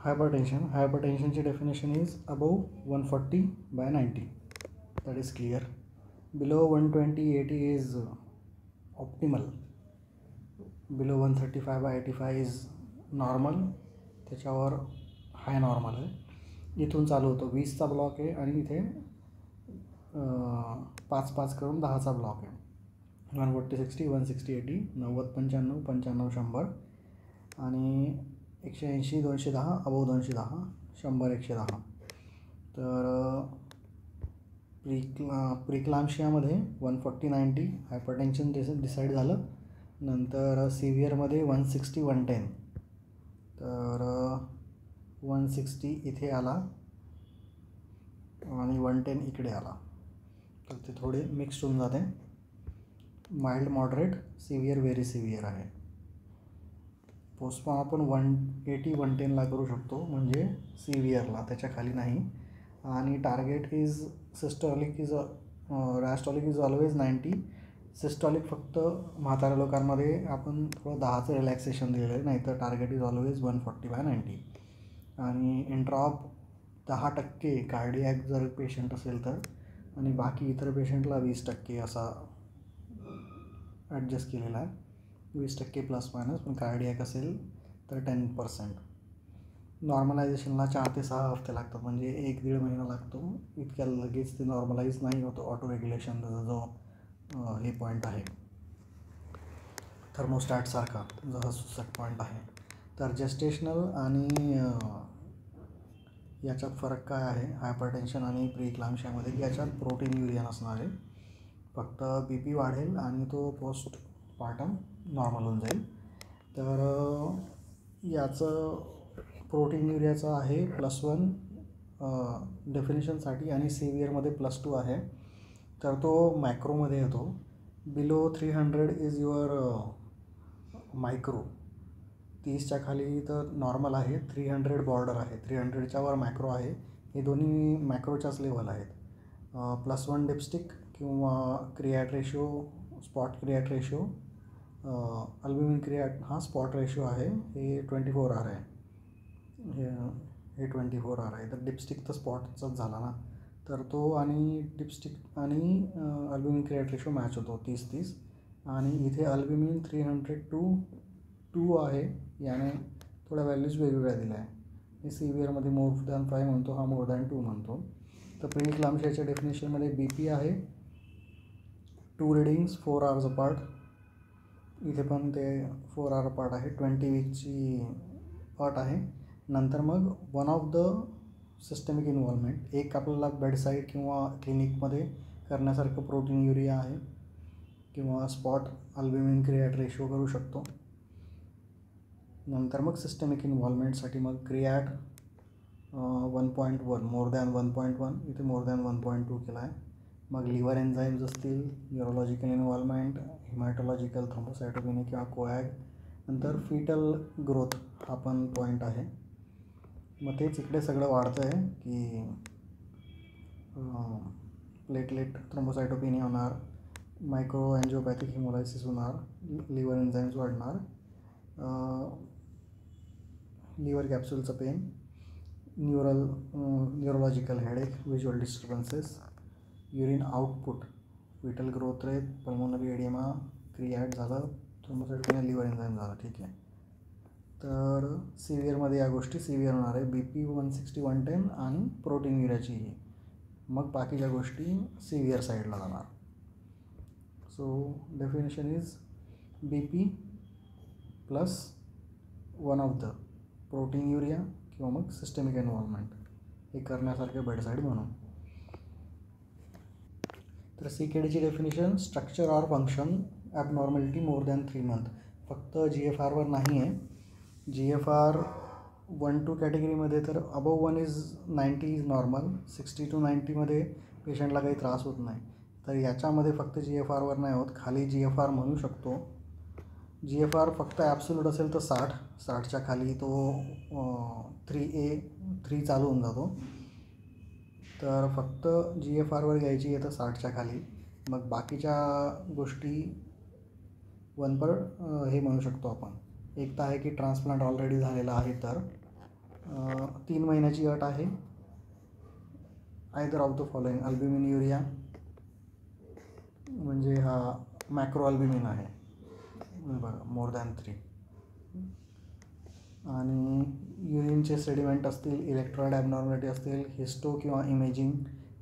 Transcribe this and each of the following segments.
Hypertensionची definition is above 140/90. That is clear. Below 120/80 is optimal. Below 135/85 is normal. त्याच्यावर हाय normal आहे. इथून चालू होतो 20चा ब्लॉक आहे आणि इथे 5-5 करून 10चा ब्लॉक आहे. 140/60, 160/80, 90-95, 95-100 आणि 180-210, अबव 210, 100-110. तर प्रिक्लाम्शियामध्ये 140/90 हायपरटेन्शन डिसाईड झालं. नंतर सिव्हिअरमध्ये 160-110. तर 160 इथे आला आणि 110 इकडे आला. तर ते थोडे मिक्स्ड होऊन जाते. Mild, moderate, severe, very severe आहे. पोस्टपोन आपण 180-110ला करू शकतो, म्हणजे सिव्हिअरला, त्याच्या खाली नाही. आणि target is systolic is always 90. Systolic फक्त म्हाताऱ्या लोकांमध्ये आपण थोडं 10चं रिलॅक्सेशन दिलेलं आहे, नाहीतर टार्गेट इज ऑलवेज 140/90. आणि इंट्रॉप 10% कार्डिॲक जर पेशंट असेल तर, आणि बाकी इतर पेशंटला 20% असा ॲडजस्ट केलेला आहे. 20% प्लस मायनस, पण कार्डिॲक असेल तर 10%. नॉर्मलायझेशनला 4 ते 6 हफ्ते लागतात, म्हणजे 1-1.5 महिना लागतो. इतक्या लगेच ते नॉर्मलाइज नाही होतं. ऑटो रेग्युलेशनचा जो हे पॉईंट आहे, थर्मोस्टॅटसारखा जसा सेट पॉईंट आहे. तर जेस्टेशनल आणि याच्यात फरक काय आहे हायपरटेन्शन आणि प्रीक्लाम्शियामध्ये, की याच्यात प्रोटीन युरिया नसणार आहे. फक्त BP वाढेल आणि तो पोस्ट पार्टम नॉर्मल होऊन जाईल. तर याचं प्रोटीन युरियाचं आहे +1 डेफिनेशनसाठी आणि सिव्हिअरमध्ये +2 आहे. तर तो मॅक्रोमध्ये येतो. Below 300 is your micro. 30च्या खाली तर नॉर्मल आहे, 300 बॉर्डर आहे, 300च्या वर मॅक्रो आहे. हे दोन्ही मॅक्रोच्याच लेव्हल आहेत. +1 डिपस्टिक किंवा क्रिॲट रेशो, स्पॉट क्रिॲट रेशो, अल्ब्युमिन क्रिॲट हा स्पॉट रेशो आहे. हे 24R आहे. हे 24R आहे. तर डिपस्टिक तर स्पॉटचाच झाला ना. तर तो आणि डिपस्टिक आणि अल्ब्युमिन क्रिॲट रेशो मॅच होतो 30-30. आणि इथे अल्ब्युमिन 300-2 आहे. याने थोड्या व्हॅल्यूज वेगवेगळ्या दिल्या आहे. हे सिव्हिअरमध्ये more than 5 म्हणतो, हा more than 2 म्हणतो. तर प्रीक्लाम्शियाच्या डेफिनेशनमध्ये BP आहे 2 रिडिंग्स 4 hours अपार्ट. इथे पण ते 4 hour अपार्ट आहे. 20 वीकची अट आहे. नंतर मग one of the systemic involvement, एक आपल्याला बेडसाईड किंवा क्लिनिकमध्ये करण्यासारखं प्रोटीन युरिया आहे, किंवा स्पॉट अल्ब्युमिन क्रिॲट रेशो करू शकतो. नंतर मग सिस्टमिक इन्व्हॉल्वमेंटसाठी मग क्रिॲट 1.1 more than 1.1, इथे more than 1.2 केला आहे. मग लिव्हर एन्झाईम्स असतील, न्यूरोलॉजिकल इन्व्हॉल्वमेंट, हिमॅटॉलॉजिकल, थ्रोम्बोसायटोपेनिया किंवा कोॲग. नंतर फिटल ग्रोथ हा पण पॉईंट आहे. मग तेच इकडे सगळं वाढतं आहे, की प्लेटलेट थ्रोम्बोसायटोपेनिया होणार, मायक्रो एन्जिओपॅथिक हिमोलायसिस होणार, लिव्हर एन्झाईम्स वाढणार, लिव्हर कॅप्सूलचं pain, neurological headache, visual disturbances, urine output, fetal growth rate, pulmonary oedema, create झालं, थ्रोम्बोसायटोपेनिया, लिव्हर एन्झाईम झालं. ठीक आहे. तर सिव्हिअरमध्ये या गोष्टी सिव्हिअर होणार आहे, BP 160-110 आणि प्रोटीन युरियाचीही. मग बाकीच्या गोष्टी सिव्हिअर साईडला जाणार. So definition is BP plus one of the proteinuria किंवा मग सिस्टमिक इन्व्हॉल्वमेंट, हे करण्यासारखे बेडसाईड म्हणून. तर CKDची definition structure or function abnormality more than 3 months. फक्त GFRवर नाही आहे. GFR 1-2 कॅटेगरीमध्ये तर above 1 is 90 is normal, 60 to 90मध्ये पेशंटला काही त्रास होत नाही. तर याच्यामध्ये फक्त GFRवर नाही होत, खाली GFR म्हणू शकतो. GFR फक्त ॲब्सोल्यूट असेल तर 60च्या खाली तो 3 चालू होऊन जातो. तर फक्त GFRवर घ्यायची आहे तर 60च्या खाली. मग बाकीच्या गोष्टी 1 पर हे म्हणू शकतो आपण. एक तर आहे की ट्रान्सप्लांट ऑलरेडी झालेला आहे तर 3 महिन्याची अट आहे. Either of the following albuminuria म्हणजे हा मॅक्रो अल्ब्युमिन आहे बघा मोर दॅन 3 आणि युरिनचे सेडिमेंट असतील, इलेक्ट्रोलाइट ॲबनॉर्मॅलिटी असतील, हिस्टो किंवा इमेजिंग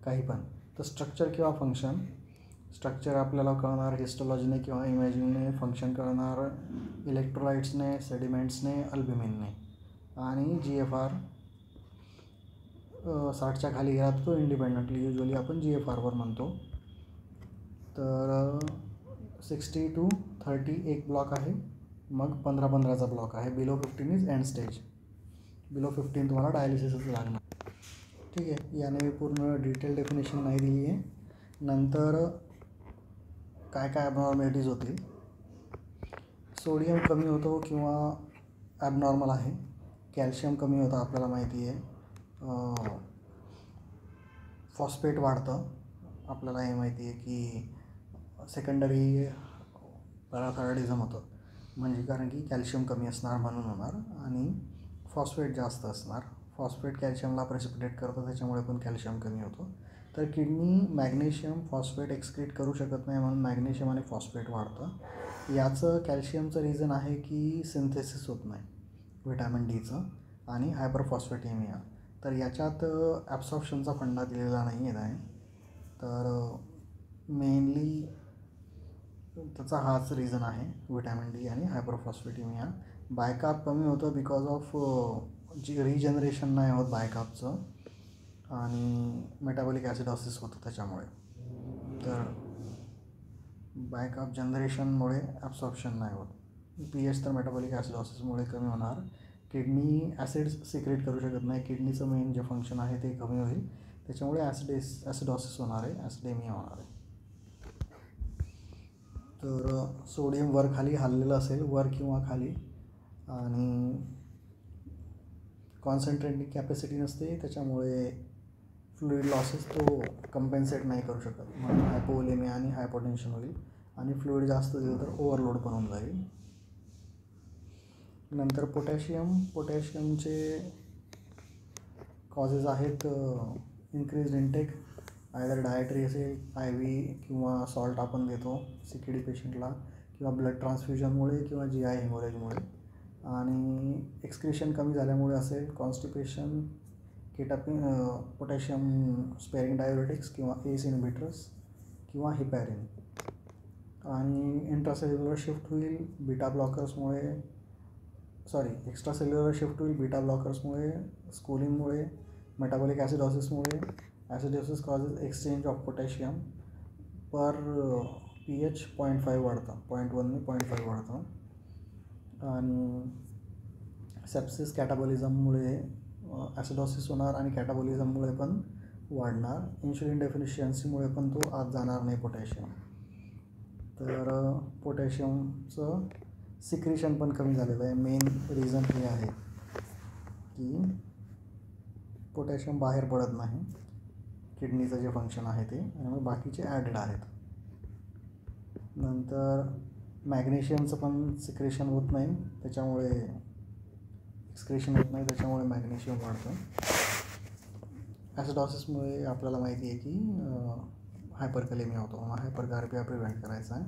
काही पण. तर स्ट्रक्चर किंवा फंक्शन, स्ट्रक्चर आपल्याला कळणार हिस्टोलॉजीने किंवा इमेजिंगने, फंक्शन कळणार इलेक्ट्रोलाइट्सने, सेडिमेंट्सने, अल्ब्युमिनने. आणि GFR 60च्या खाली गेला तो इंडिपेंडंटली युजली आपण GFRवर म्हणतो. तर 60 to 30 एक ब्लॉक आहे, मग 15-15चा ब्लॉक आहे. Below 15 is end stage. Below 15 तुम्हाला डायलिसिसच लागणार. ठीक आहे, याने पूर्ण डिटेल डेफिनेशन नाही दिली आहे. नंतर काय काय ॲबनॉर्मॅलिटीज होतील. सोडियम कमी होतो किंवा ॲबनॉर्मल आहे. कॅल्शियम कमी होतं आपल्याला माहिती आहे. फॉस्फेट वाढतं आपल्याला हे माहिती आहे की सेकंडरी पॅराथायरॉइडिझम होतं म्हणजे कारण की कॅल्शियम कमी असणार म्हणून होणार. आणि फॉस्फेट जास्त असणार. फॉस्फेट कॅल्शियमला प्रेसिपिटेट करतं, त्याच्यामुळे पण कॅल्शियम कमी होतं. तर किडनी मॅग्नेशियम फॉस्फेट एक्सक्रीट करू शकत नाही म्हणून मॅग्नेशियम आणि फॉस्फेट वाढतं. याचं कॅल्शियमचं रिझन आहे की सिंथेसिस होत नाही व्हिटॅमिन डीचं आणि हायपरफॉस्फेटेमिया. तर याच्यात ॲब्सॉर्प्शनचा फंडा दिलेला नाही आहे. तर मेनली त्याचा हाच रिझन आहे व्हिटॅमिन डी आणि हायपरफॉस्फेटेमिया. बायकाप कमी होतं बिकॉज ऑफ रिजनरेशन नाही होत बायकापचं आणि मेटाबॉलिक ॲसिडॉसिस होतं त्याच्यामुळे. तर बायकाप जनरेशनमुळे ॲब्सॉर्प्शन नाही होत. pH तर मेटाबॉलिक ॲसिडॉसिसमुळे कमी होणार. किडनी ॲसिड्स सिक्रेट करू शकत नाही. किडनीचं मेन जे फंक्शन आहे ते कमी होईल, त्याच्यामुळे ॲसिडॉसिस होणार आहे, ॲसिडेमिया होणार आहे. तर सोडियम वर खाली हललेलं असेल, वर किंवा खाली, आणि कॉन्सन्ट्रेटिंग कॅपॅसिटी नसते, त्याच्यामुळे फ्लुइड लॉसेस तो कंपेन्सेट नाही करू शकत म्हणून हायपोवोलेमिया आणि हायपोटेन्शन होईल आणि फ्लुइड जास्त दिलं तर ओव्हरलोड पण होऊन जाईल. नंतर पोटॅशियमचे कॉजेस आहेत इन्क्रीज इंटेक, आयदर डायटरी असेल, IV किंवा सॉल्ट आपण देतो CKD पेशंटला, किंवा ब्लड ट्रान्सफ्युजनमुळे किंवा GI हेमोरेजमुळे, आणि एक्सक्रिशन कमी झाल्यामुळे असेल, कॉन्स्टिपेशन, पोटॅशियम स्पेअरिंग डायुरेटिक्स किंवा ACE इनहिबिटर्स किंवा हिपॅरिन. आणि इंट्रासेल्युलर शिफ्ट होईल एक्स्ट्रासेल्युलर शिफ्ट होईल बीटा ब्लॉकर्समुळे, स्कूलिंगमुळे, मेटाबॉलिक ॲसिडॉसिसमुळे. Acidosis causes exchange of potassium per pH 0.5 वाढतं, 0.1 0.5 वाढतं. आणि सेप्सिस कॅटाबॉलिझममुळे ॲसिडॉसिस होणार आणि कॅटाबॉलिझममुळे पण वाढणार. इन्शुलिन डेफिशियन्सीमुळे पण तो आत जाणार नाही पोटॅशियम. तर पोटॅशियमचं सिक्रिशन पण कमी झालेलं आहे. मेन रिझन हे आहे की पोटॅशियम बाहेर पडत नाही, किडनीचं जे फंक्शन आहे ते, आणि मग बाकीचे ॲडेड आहेत. नंतर मॅग्नेशियमचं पण सिक्रेशन होत नाही, त्याच्यामुळे एक्सक्रेशन होत नाही, त्याच्यामुळे मॅग्नेशियम वाढतं. ॲसिडॉसिसमुळे आपल्याला माहिती आहे की हायपरकॅलेमिया होतो, हायपरकार्पिया प्रिव्हेंट करायचा आहे.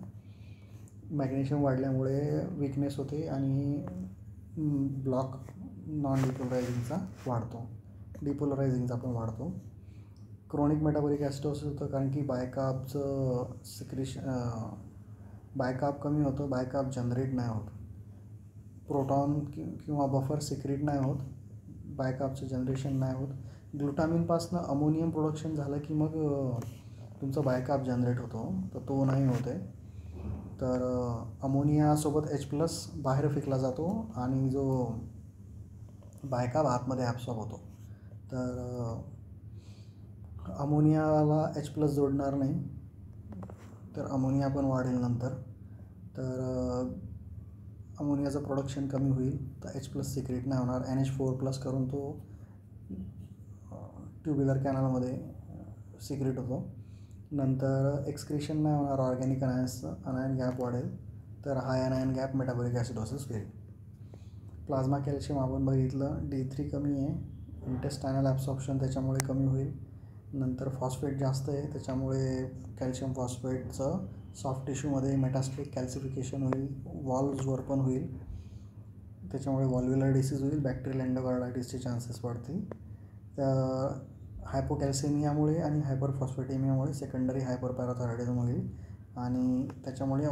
मॅग्नेशियम वाढल्यामुळे विकनेस होते आणि ब्लॉक नॉन डिपोलरायझिंगचा वाढतो, डिपोलरायझिंगचा पण वाढतो. क्रोनिक मेटाबॉलिक ॲसिडॉसिस होतं कारण की बायकापचं बायकाप कमी होतं, बायकाप जनरेट नाही होत, प्रोटॉन किंवा बफर सिक्रेट नाही होत, बायकापचं जनरेशन नाही होत. ग्लुटामिनपासनं अमोनियम प्रोडक्शन झालं की मग तुमचा बायकाप जनरेट होतो, तर तो नाही होत आहे. तर अमोनियासोबत H+ बाहेर फेकला जातो आणि जो बायकाप आतमध्ये ॲब्सॉर्ब होतो. तर अमोनियाला H+ जोडणार नाही, तर अमोनिया पण वाढेल नंतर. तर अमोनियाचं प्रोडक्शन कमी होईल, तर H+ सिक्रेट नाही होणार. NH4+ करून तो ट्युब्युलर कॅनलमध्ये सिक्रेट होतो. नंतर एक्सक्रिशन नाही होणार ऑर्गॅनिक अनायन्सचं, अनायन गॅप वाढेल, तर हाय अनायन गॅप मेटाबॉलिक ॲसिडॉसिस होईल. प्लाझ्मा कॅल्शियम आपण बघितलं D3 कमी आहे, इंटेस्टायनल ॲब्सॉर्प्शन त्याच्यामुळे कमी होईल. नंतर फॉस्फेट जास्त आहे, त्याच्यामुळे कॅल्शियम फॉस्फेटचं सॉफ्ट टिश्यूमध्ये मेटास्टिक कॅल्सिफिकेशन होईल, वॉल्व्सवर पण होईल, त्याच्यामुळे वॉल्व्युलर डिसीज होईल, बॅक्टेरियल एंडोकार्डायटिसचे चान्सेस वाढतील. हायपोकॅल्सेमियामुळे आणि हायपरफॉस्फेटेमियामुळे सेकंडरी हायपरपॅराथायरॉइडिझम होईल आणि त्याच्यामुळे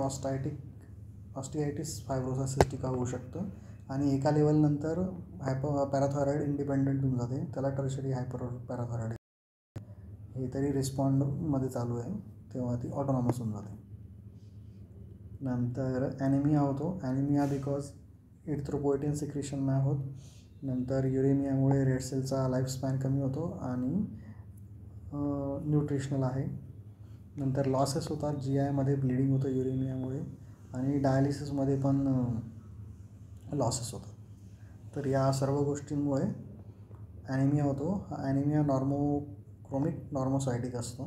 ऑस्टियाटिस फायब्रोसिस सिस्टिका होऊ शकतं आणि एका लेवलनंतर पॅराथायरॉइड इंडिपेंडंट होऊन जाते, त्याला टर्शरी हायपरपॅराथायरॉइड हे तरी रिस्पॉन्डमध्ये चालू आहे, तेव्हा ती ऑटोनॉमस होऊन जाते. नंतर ॲनिमिया होतो, ॲनिमिया बिकॉज इरिथ्रोपोएटिन सिक्रेशन नाही होत. नंतर युरेमियामुळे रेड सेलचा लाईफ स्पॅन कमी होतो आणि न्यूट्रिशनल आहे. नंतर लॉसेस होतात, GI मध्ये ब्लिडिंग होतं युरेमियामुळे आणि डायलिसिसमध्ये पण लॉसेस होतात. तर या सर्व गोष्टींमुळे ॲनिमिया होतो. हा ॲनिमिया नॉर्मोक्रोमिक नॉर्मोसायटिक असतो.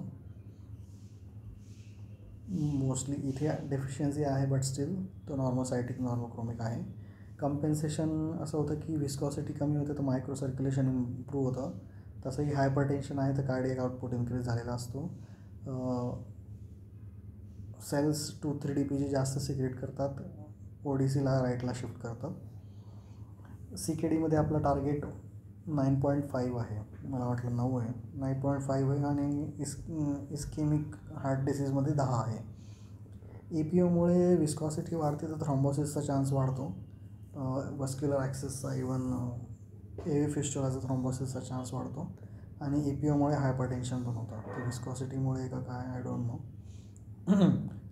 मोस्टली इथे डेफिशियन्सी आहे, बट स्टील तो नॉर्मोसायटिक नॉर्मोक्रोमिक आहे. कंपेन्सेशन असं होतं की विस्कॉसिटी कमी होते तर मायक्रो सर्क्युलेशन इम्प्रूव्ह होतं. तसंही हायपरटेन्शन आहे तर कार्डियक आउटपुट इन्क्रीज झालेला असतो. सेल्स 2,3-DPG जास्त सिक्रेट करतात, ODCला राईटला शिफ्ट करतात. CKDमध्ये आपला टार्गेट 9.5 आहे, मला वाटलं 9 आहे, 9.5 आहे आणि इस्केमिक हार्ट डिसीजमध्ये 10 आहे. EPOमुळे विस्कॉसिटी वाढते तर थ्रॉम्बोसिसचा चान्स वाढतो, वस्क्युलर ॲक्सेसचा, इवन AV फिस्टुलाचा थ्रॉम्बोसिसचा चान्स वाढतो आणि EPOमुळे हायपरटेन्शन पण होतं. तर विस्कॉसिटीमुळे का काय आय डोंट नो.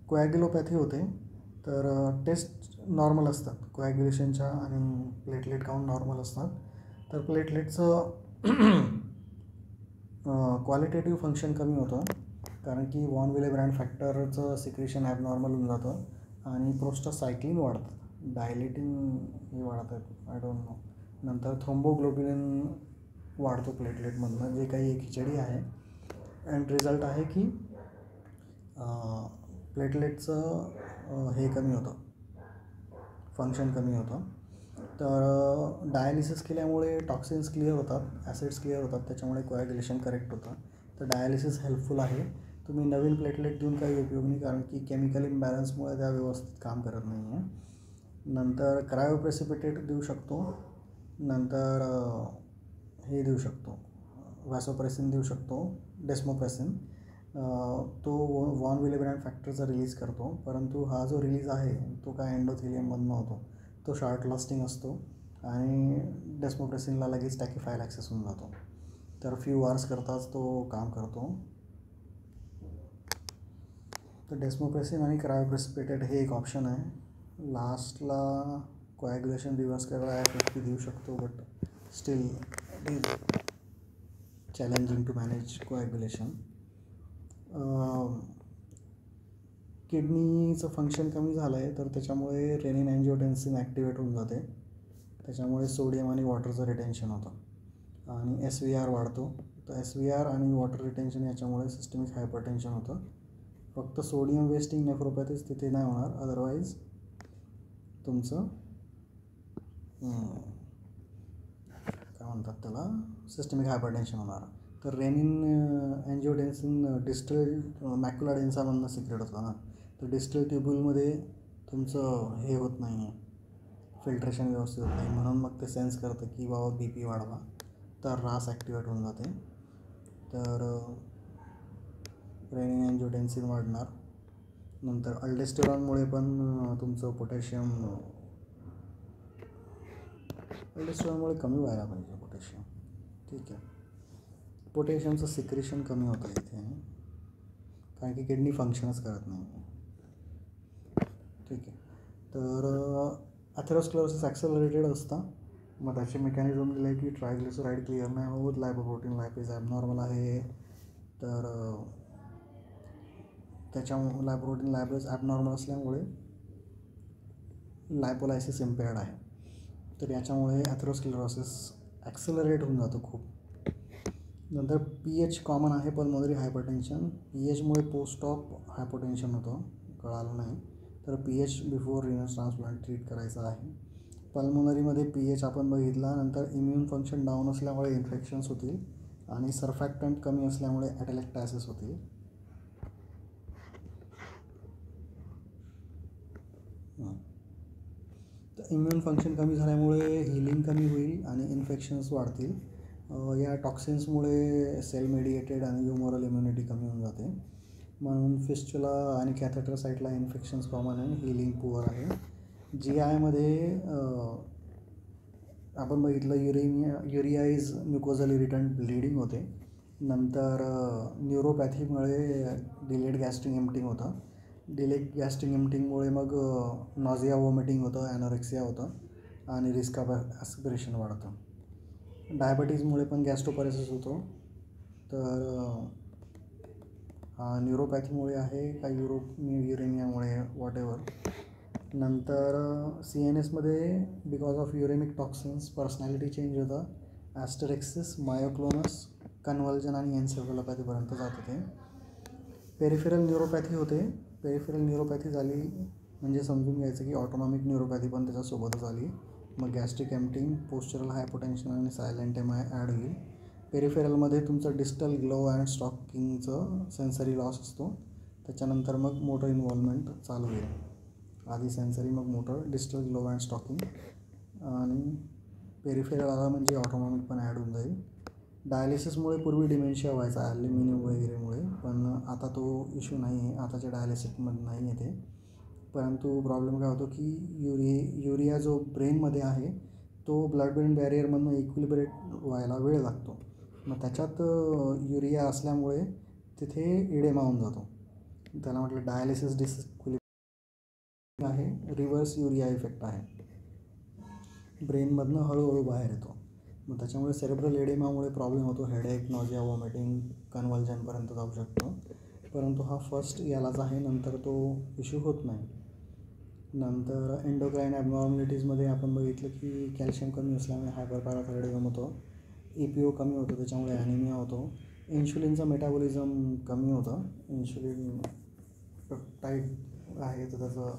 कोॲग्युलोपॅथी होते तर टेस्ट नॉर्मल असतात कोॲग्युलेशनच्या आणि प्लेटलेट काउंट नॉर्मल असतात. तर प्लेटलेटचं क्वालिटेटिव्ह फंक्शन कमी होतं कारण की वॉन विलेब्रँड फॅक्टरचं सिक्रेशन ॲबनॉर्मल होऊन जातं आणि प्रोस्टासायक्लिन वाढतं, डायलेटिंग हे वाढतात, आय डोंट नो. नंतर थ्रोम्बोग्लोबिलिन वाढतो प्लेटलेटमधनं, जे काही एक खिचडी आहे. अँड रिझल्ट आहे की प्लेटलेटचं हे कमी होतं, फंक्शन कमी होतं. तर डायलिसिस केल्यामुळे टॉक्सिन्स क्लिअर होतात, ॲसिड्स क्लिअर होतात, त्याच्यामुळे कोॲग्युलेशन करेक्ट होतं. तर डायलिसिस हेल्पफुल आहे. तुम्ही नवीन प्लेटलेट देऊन काही उपयोग नाही कारण की केमिकल इम्बॅलन्समुळे त्या व्यवस्थित काम करत नाही आहे. नंतर क्रायोप्रेसिपिटेट देऊ शकतो. नंतर हे देऊ शकतो, वॅसोप्रेसिन देऊ शकतो, डेस्मोप्रेसिन. तो वॉन विलेब्रँड फॅक्टरचा रिलीज करतो, परंतु हा जो रिलीज आहे तो काय एंडोथेलियममधनं होतो, तो शॉर्ट लास्टिंग असतो आणि डेस्मोप्रेसिनला लगेच टॅकिफायल ॲक्सेस होऊन जातो. तर फ्यू आवर्स करताच तो काम करतो. तर डेस्मोप्रेसिन आणि क्रायोप्रेसिपिटेट हे एक ऑप्शन आहे. लास्टला कोॲग्युलेशन रिव्हर्स करायला IF50 देऊ शकतो, but still it is challenging to manage coagulation. किडनीचं फंक्शन कमी झालं आहे तर त्याच्यामुळे रेनिन अँजिओटेन्सिन ॲक्टिवेट होऊन जाते, त्याच्यामुळे सोडियम आणि वॉटरचं रिटेन्शन होतं आणि SVR वाढतो. तर SVR आणि वॉटर रिटेन्शन याच्यामुळे सिस्टमिक हायपरटेन्शन होतं. फक्त सोडियम वेस्टिंग नेफ्रोपॅथीज तिथे नाही होणार, अदरवाईज तुमचं काय म्हणतात त्याला सिस्टमिक हायपरटेन्शन होणार. तर रेनिन अँजिओटेन्सिन डिस्टल मॅक्युला डेन्सामधनं सिक्रेट होतं ना, तर डिस्टल ट्युब्युलमध्ये तुमचं हे होत नाही आहे, फिल्ट्रेशन व्यवस्थित होत नाही, म्हणून मग ते सेन्स करतं की बाबा BP वाढवा, तर रास ॲक्टिवेट होऊन जाते. तर रेनिन अँजिओटेन्सिन वाढणार. नंतर अल्डेस्टेरॉनमुळे पण तुमचं अल्डेस्टेरॉनमुळे कमी व्हायला पाहिजे पोटॅशियम, ठीक आहे. पोटॅशियमचं सिक्रेशन कमी होतं इथे कारण की किडनी फंक्शनच करत नाही, ठीक आहे. तर ॲथेरोस्क्लेरोसिस ॲक्सेलरेटेड असतं, मग त्याचे मेकॅनिझम दिलं आहे की ट्रायग्लिसराईड क्लिअर नाही होत, लायपोप्रोटीन लायपेज ॲबनॉर्मल आहे, तर त्याच्यामुळे लायपोप्रोटीन लायपेज ॲबनॉर्मल असल्यामुळे लायपोलायसिस इम्पेअर्ड आहे. तर याच्यामुळे ॲथेरोस्क्लेरोसिस ॲक्सेलरेट होऊन जातो खूप. नंतर PH कॉमन आहे, पल्मोनरी हायपरटेन्शन. PHमुळे पोस्ट ऑप हायपोटेन्शन होतं, कळालं नाही, तर PH before renal transplant treat करायचं आहे. पल्मोनरीमध्ये pH आपण बघितला. नंतर इम्युन फंक्शन डाऊन असल्यामुळे इन्फेक्शन्स होतील आणि सर्फॅक्टंट कमी असल्यामुळे ॲटेलेक्टायसिस होतील. तर इम्युन फंक्शन कमी झाल्यामुळे हिलिंग कमी होईल आणि इन्फेक्शन्स वाढतील. या टॉक्सिन्समुळे सेल मेडिएटेड आणि ह्युमोरल इम्युनिटी कमी होऊन जाते. म्हणून फिस्चुला आणि कॅथेटर साईटला इन्फेक्शन्स कॉमन आहे, हिलिंग पुअर आहे. GI आपण बघितलं युरिया इज म्युकोझल इरिटंट ब्लिडिंग होते. नंतर न्यूरोपॅथीमुळे डिलेड गॅस्ट्रिक एम्प्टिंग होतं. डिलेड गॅस्ट्रिक एम्प्टिंगमुळे मग नॉझिया वॉमिटिंग होतं, ॲनोरेक्सिया होतं आणि रिस्क ऑफ ॲस्पिरेशन वाढतं. डायबिटीजमुळे पण गॅस्ट्रोपॅरेसिस होतो. तर न्यूरोपॅथीमुळे आहे का युरेमियामुळे वॉटेवर. नंतर CNSमध्ये because of uraemic toxins personality change होतं. ॲस्टरेक्सिस, मायोक्लोनस, कन्व्हल्जन आणि एन्सेफेलोपॅथीपर्यंत जातं ते. पेरिफेरल न्यूरोपॅथी होते. पेरिफेरल न्यूरोपॅथी झाली म्हणजे समजून घ्यायचं की ऑटोनॉमिक न्यूरोपॅथी पण त्याच्यासोबतच आली. मग गॅस्ट्रिक एम्प्टिंग, पोस्चरल हायपोटेन्शन आणि सायलेंट MI ॲड होईल. पेरिफेरलमध्ये तुमचं डिस्टल ग्लो अँड स्टॉकिंगचं सेन्सरी लॉस असतो. त्याच्यानंतर मग मोटर इन्व्हॉल्वमेंट चालू होईल. आधी सेन्सरी मग motor, distal glove and stocking आणि पेरिफेरल आला म्हणजे ऑटोनॉमिक पण ॲड होऊन जाईल. डायलिसिसमुळे पूर्वी डिमेन्शिया व्हायचा ॲल्युमिनियम वगैरेमुळे, पण आता तो इश्यू नाही आहे. आताच्या डायलिसिसमध्ये नाही आहे ते. परंतु प्रॉब्लेम काय होतो की युरिया जो ब्रेनमध्ये आहे तो ब्लड ब्रेन बॅरियरमधून इक्विलिब्रेट व्हायला वेळ लागतो. मग त्याच्यात युरिया असल्यामुळे तिथे इडेमा होऊन जातो. त्याला म्हटलं डायलिसिस डिसइक्विलिब्रियम आहे, रिव्हर्स युरिया इफेक्ट आहे. ब्रेनमधनं हळूहळू बाहेर येतो. मग त्याच्यामुळे सेरेब्रल एडेमामुळे प्रॉब्लेम होतो. हेडेक, नॉझिया, वॉमिटिंग, कन्व्हल्जनपर्यंत जाऊ शकतो. परंतु हा फर्स्ट यालाच आहे, नंतर तो इश्यू होत नाही. नंतर एंडोक्राईन ॲबनॉर्मॅलिटीजमध्ये आपण बघितलं की कॅल्शियम कमी असल्यामुळे हायपरपॅराथायरॉइडिझम होतं. EPO कमी होतं, त्याच्यामुळे ॲनिमिया होतो. इन्शुलिनचं मेटाबॉलिझम कमी होतं. इन्शुलिन पेप्टाईड आहे तर त्याचं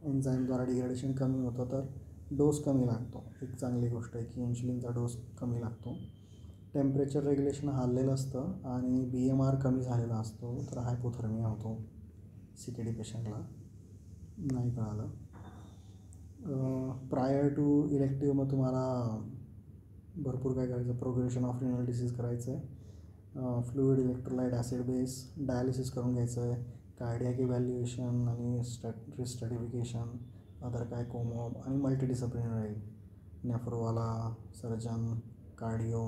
एन्झाईमद्वारा डिग्रेडेशन कमी होतं, तर डोस कमी लागतो. एक चांगली गोष्ट आहे की इन्शुलिनचा डोस कमी लागतो. टेम्परेचर रेग्युलेशन हल्लेलं असतं आणि BMR कमी झालेला असतो, तर हायपोथर्मिया होतो CKD पेशंटला. नाही कळालं. प्रायर टू इलेक्टिव्ह मग तुम्हाला भरपूर काय करायचं. प्रोग्रेशन ऑफ रिनल डिसीज करायचं आहे. Fluid electrolyte acid base dialysis करून घ्यायचं आहे. कार्डियाक इव्हॅल्युएशन आणि स्ट्रॅटिफिकेशन, अदर काय कोमॉब आणि मल्टीडिसिप्लिनरी, नेफ्रोवाला, सर्जन, कार्डिओ